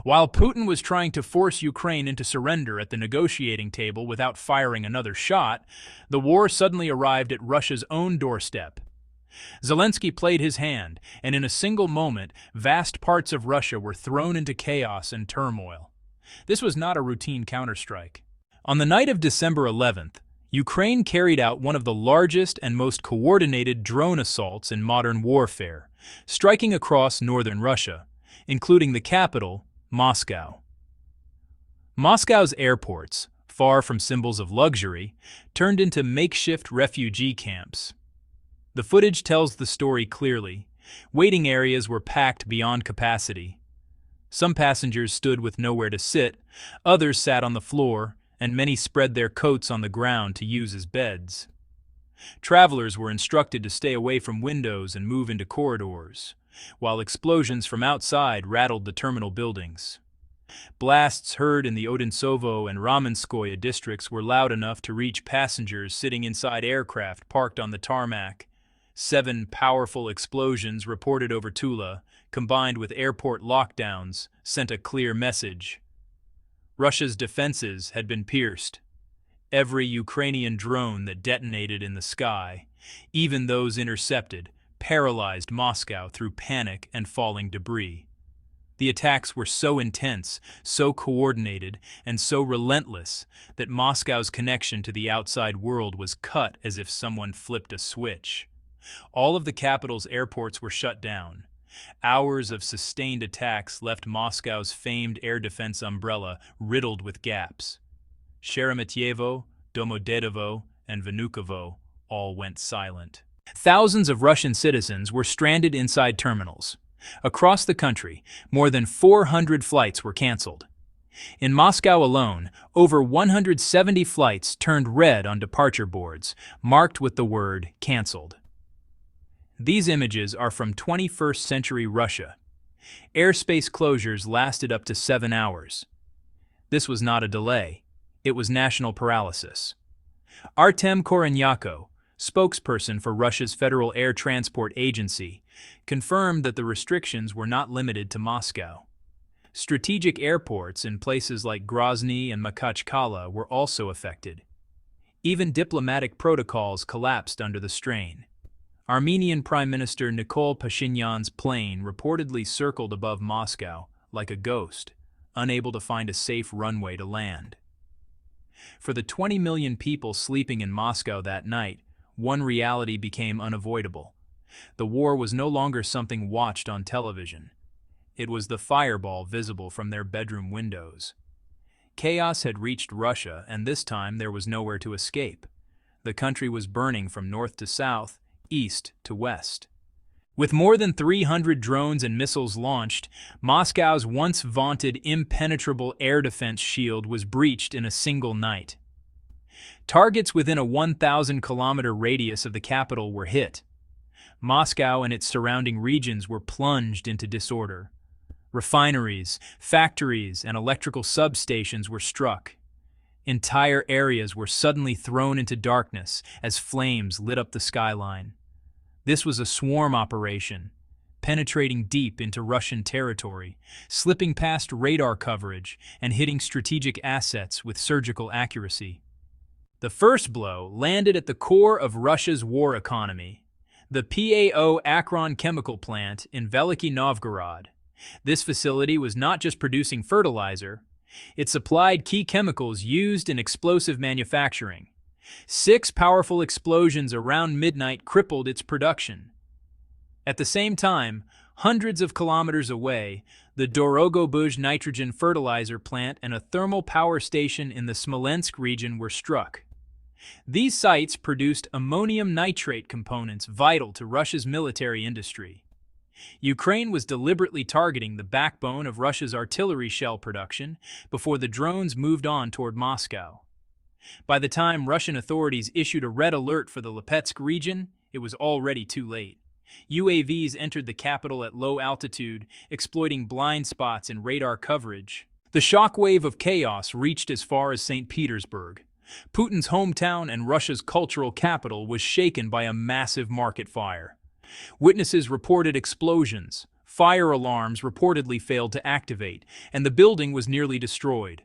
While Putin was trying to force Ukraine into surrender at the negotiating table without firing another shot, the war suddenly arrived at Russia's own doorstep. Zelensky played his hand, and in a single moment, vast parts of Russia were thrown into chaos and turmoil. This was not a routine counterstrike. On the night of December 11th, Ukraine carried out one of the largest and most coordinated drone assaults in modern warfare, striking across northern Russia, including the capital, Moscow. Moscow's airports, far from symbols of luxury, turned into makeshift refugee camps. The footage tells the story clearly. Waiting areas were packed beyond capacity. Some passengers stood with nowhere to sit, others sat on the floor, and many spread their coats on the ground to use as beds. Travelers were instructed to stay away from windows and move into corridors, while explosions from outside rattled the terminal buildings. Blasts heard in the Odintsovo and Ramenskoye districts were loud enough to reach passengers sitting inside aircraft parked on the tarmac. 7 powerful explosions reported over Tula, combined with airport lockdowns, sent a clear message. Russia's defenses had been pierced. Every Ukrainian drone that detonated in the sky, even those intercepted, paralyzed Moscow through panic and falling debris. The attacks were so intense, so coordinated, and so relentless that Moscow's connection to the outside world was cut as if someone flipped a switch. All of the capital's airports were shut down. Hours of sustained attacks left Moscow's famed air defense umbrella riddled with gaps. Sheremetyevo, Domodedovo, and Vnukovo all went silent. Thousands of Russian citizens were stranded inside terminals. Across the country, more than 400 flights were canceled. In Moscow alone, over 170 flights turned red on departure boards, marked with the word "canceled." These images are from 21st century Russia. Airspace closures lasted up to 7 hours. This was not a delay. It was national paralysis. Artem Korenyako, spokesperson for Russia's Federal Air Transport Agency, confirmed that the restrictions were not limited to Moscow. Strategic airports in places like Grozny and Makhachkala were also affected. Even diplomatic protocols collapsed under the strain. Armenian Prime Minister Nikol Pashinyan's plane reportedly circled above Moscow like a ghost, unable to find a safe runway to land. For the 20 million people sleeping in Moscow that night, one reality became unavoidable. The war was no longer something watched on television. It was the fireball visible from their bedroom windows. Chaos had reached Russia, and this time there was nowhere to escape. The country was burning from north to south, east to west. With more than 300 drones and missiles launched, Moscow's once vaunted impenetrable air defense shield was breached in a single night. Targets within a 1,000-kilometer radius of the capital were hit. Moscow and its surrounding regions were plunged into disorder. Refineries, factories, and electrical substations were struck. Entire areas were suddenly thrown into darkness as flames lit up the skyline. This was a swarm operation, penetrating deep into Russian territory, slipping past radar coverage and hitting strategic assets with surgical accuracy. The first blow landed at the core of Russia's war economy, the PAO Akron chemical plant in Veliky Novgorod. This facility was not just producing fertilizer, it supplied key chemicals used in explosive manufacturing. 6 powerful explosions around midnight crippled its production. At the same time, hundreds of kilometers away, the Dorogobuzh nitrogen fertilizer plant and a thermal power station in the Smolensk region were struck. These sites produced ammonium nitrate components vital to Russia's military industry. Ukraine was deliberately targeting the backbone of Russia's artillery shell production before the drones moved on toward Moscow. By the time Russian authorities issued a red alert for the Lipetsk region, it was already too late. UAVs entered the capital at low altitude, exploiting blind spots in radar coverage. The shockwave of chaos reached as far as St. Petersburg. Putin's hometown and Russia's cultural capital was shaken by a massive market fire. Witnesses reported explosions, Fire alarms reportedly failed to activate, and the building was nearly destroyed.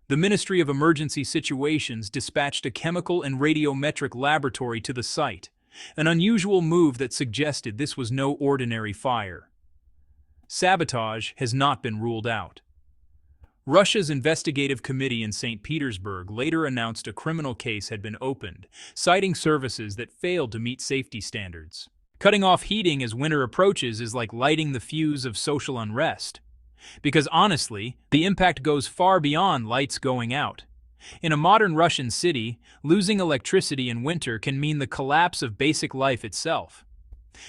The Ministry of Emergency Situations dispatched a chemical and radiometric laboratory to the site, an unusual move that suggested this was no ordinary fire. Sabotage has not been ruled out. Russia's investigative committee in St. Petersburg later announced a criminal case had been opened, citing services that failed to meet safety standards. Cutting off heating as winter approaches is like lighting the fuse of social unrest. Because honestly, the impact goes far beyond lights going out. In a modern Russian city, losing electricity in winter can mean the collapse of basic life itself.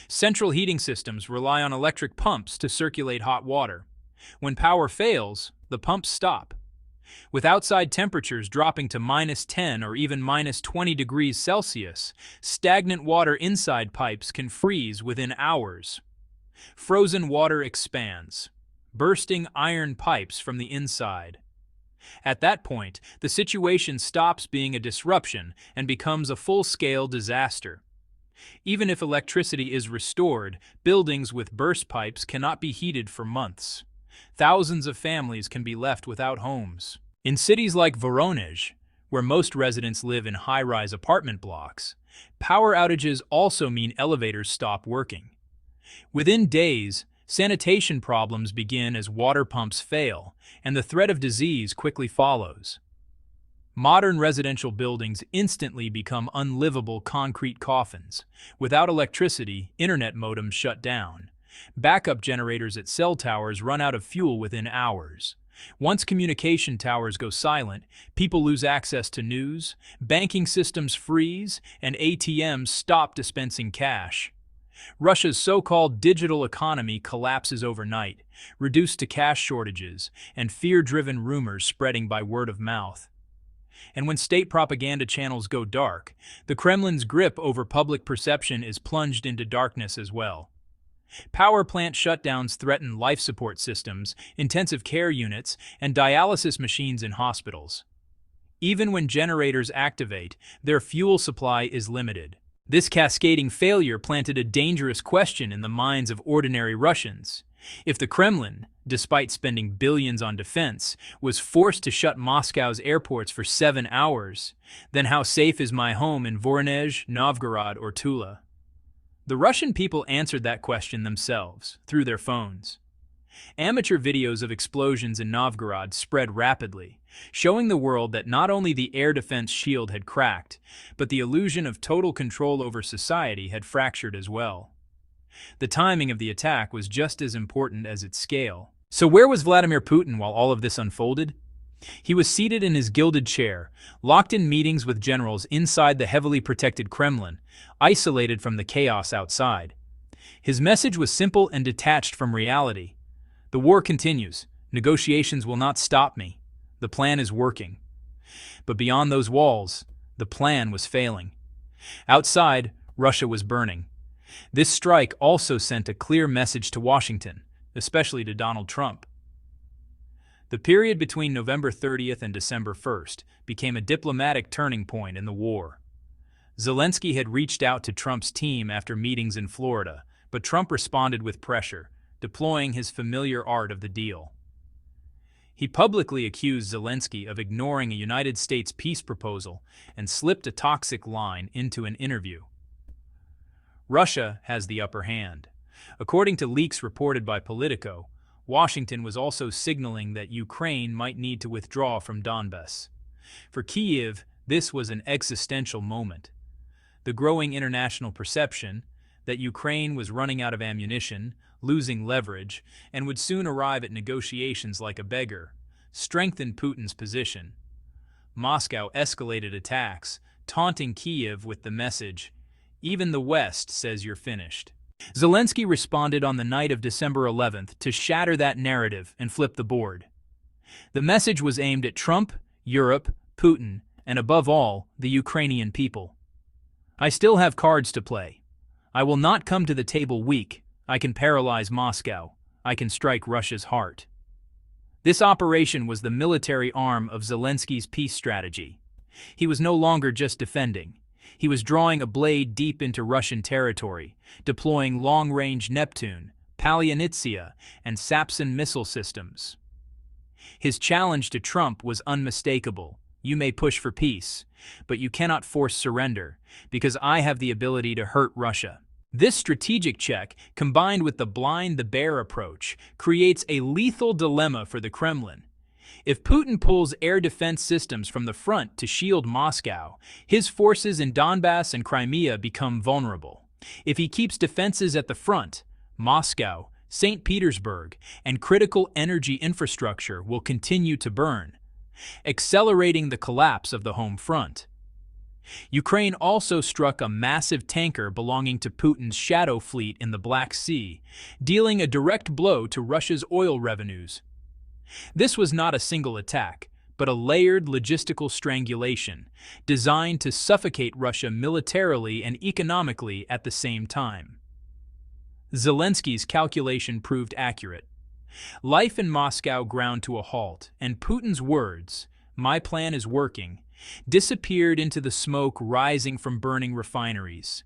Central heating systems rely on electric pumps to circulate hot water. When power fails, the pumps stop. With outside temperatures dropping to -10 or even -20 degrees Celsius, stagnant water inside pipes can freeze within hours. Frozen water expands, bursting iron pipes from the inside. At that point, the situation stops being a disruption and becomes a full-scale disaster. Even if electricity is restored, buildings with burst pipes cannot be heated for months. Thousands of families can be left without homes. In cities like Voronezh, where most residents live in high-rise apartment blocks, power outages also mean elevators stop working. Within days, sanitation problems begin as water pumps fail, and the threat of disease quickly follows. Modern residential buildings instantly become unlivable concrete coffins. Without electricity, internet modems shut down. Backup generators at cell towers run out of fuel within hours. Once communication towers go silent, people lose access to news, banking systems freeze, and ATMs stop dispensing cash. Russia's so-called digital economy collapses overnight, reduced to cash shortages and fear-driven rumors spreading by word of mouth. And when state propaganda channels go dark, the Kremlin's grip over public perception is plunged into darkness as well. Power plant shutdowns threaten life support systems, intensive care units, and dialysis machines in hospitals. Even when generators activate, their fuel supply is limited. This cascading failure planted a dangerous question in the minds of ordinary Russians. If the Kremlin, despite spending billions on defense, was forced to shut Moscow's airports for 7 hours, then how safe is my home in Voronezh, Novgorod, or Tula? The Russian people answered that question themselves, through their phones. Amateur videos of explosions in Novgorod spread rapidly, showing the world that not only the air defense shield had cracked, but the illusion of total control over society had fractured as well. The timing of the attack was just as important as its scale. So where was Vladimir Putin while all of this unfolded? He was seated in his gilded chair, locked in meetings with generals inside the heavily protected Kremlin, isolated from the chaos outside. His message was simple and detached from reality. The war continues. Negotiations will not stop me. The plan is working. But beyond those walls, the plan was failing. Outside, Russia was burning. This strike also sent a clear message to Washington, especially to Donald Trump. The period between November 30th and December 1st became a diplomatic turning point in the war. Zelensky had reached out to Trump's team after meetings in Florida, but Trump responded with pressure, deploying his familiar art of the deal. He publicly accused Zelensky of ignoring a United States peace proposal and slipped a toxic line into an interview. Russia has the upper hand. According to leaks reported by Politico, Washington was also signaling that Ukraine might need to withdraw from Donbas. For Kyiv, this was an existential moment. The growing international perception that Ukraine was running out of ammunition, losing leverage, and would soon arrive at negotiations like a beggar, strengthened Putin's position. Moscow escalated attacks, taunting Kyiv with the message, "Even the West says you're finished." Zelensky responded on the night of December 11th to shatter that narrative and flip the board. The message was aimed at Trump, Europe, Putin, and above all, the Ukrainian people. I still have cards to play. I will not come to the table weak. I can paralyze Moscow. I can strike Russia's heart. This operation was the military arm of Zelensky's peace strategy. He was no longer just defending. He was drawing a blade deep into Russian territory, deploying long-range Neptune, Palyannitsia, and Sapsan missile systems. His challenge to Trump was unmistakable. You may push for peace, but you cannot force surrender, because I have the ability to hurt Russia. This strategic check, combined with the blind the bear approach, creates a lethal dilemma for the Kremlin. If Putin pulls air defense systems from the front to shield Moscow, his forces in Donbass and Crimea become vulnerable. If he keeps defenses at the front, Moscow, St. Petersburg, and critical energy infrastructure will continue to burn, accelerating the collapse of the home front. Ukraine also struck a massive tanker belonging to Putin's shadow fleet in the Black Sea, dealing a direct blow to Russia's oil revenues. This was not a single attack, but a layered logistical strangulation designed to suffocate Russia militarily and economically at the same time. Zelensky's calculation proved accurate. Life in Moscow ground to a halt, and Putin's words, "My plan is working," disappeared into the smoke rising from burning refineries.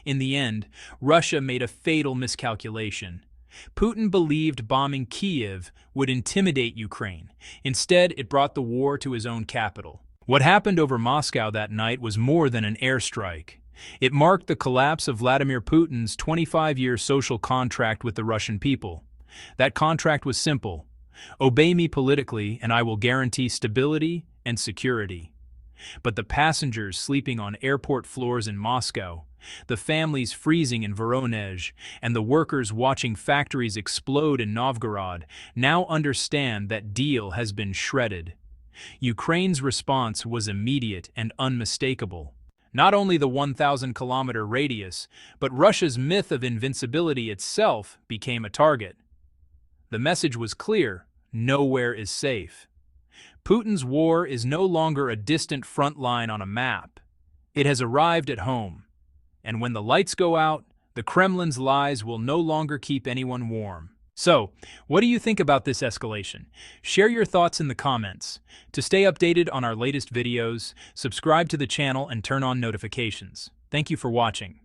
In the end, Russia made a fatal miscalculation. Putin believed bombing Kyiv would intimidate Ukraine. Instead, it brought the war to his own capital. What happened over Moscow that night was more than an airstrike. It marked the collapse of Vladimir Putin's 25-year social contract with the Russian people. That contract was simple: obey me politically and I will guarantee stability and security. But the passengers sleeping on airport floors in Moscow, the families freezing in Voronezh, and the workers watching factories explode in Novgorod now understand that deal has been shredded. Ukraine's response was immediate and unmistakable. Not only the 1,000-kilometer radius, but Russia's myth of invincibility itself became a target. The message was clear: nowhere is safe. Putin's war is no longer a distant front line on a map. It has arrived at home. And when the lights go out, the Kremlin's lies will no longer keep anyone warm. So, what do you think about this escalation? Share your thoughts in the comments. To stay updated on our latest videos, subscribe to the channel and turn on notifications. Thank you for watching.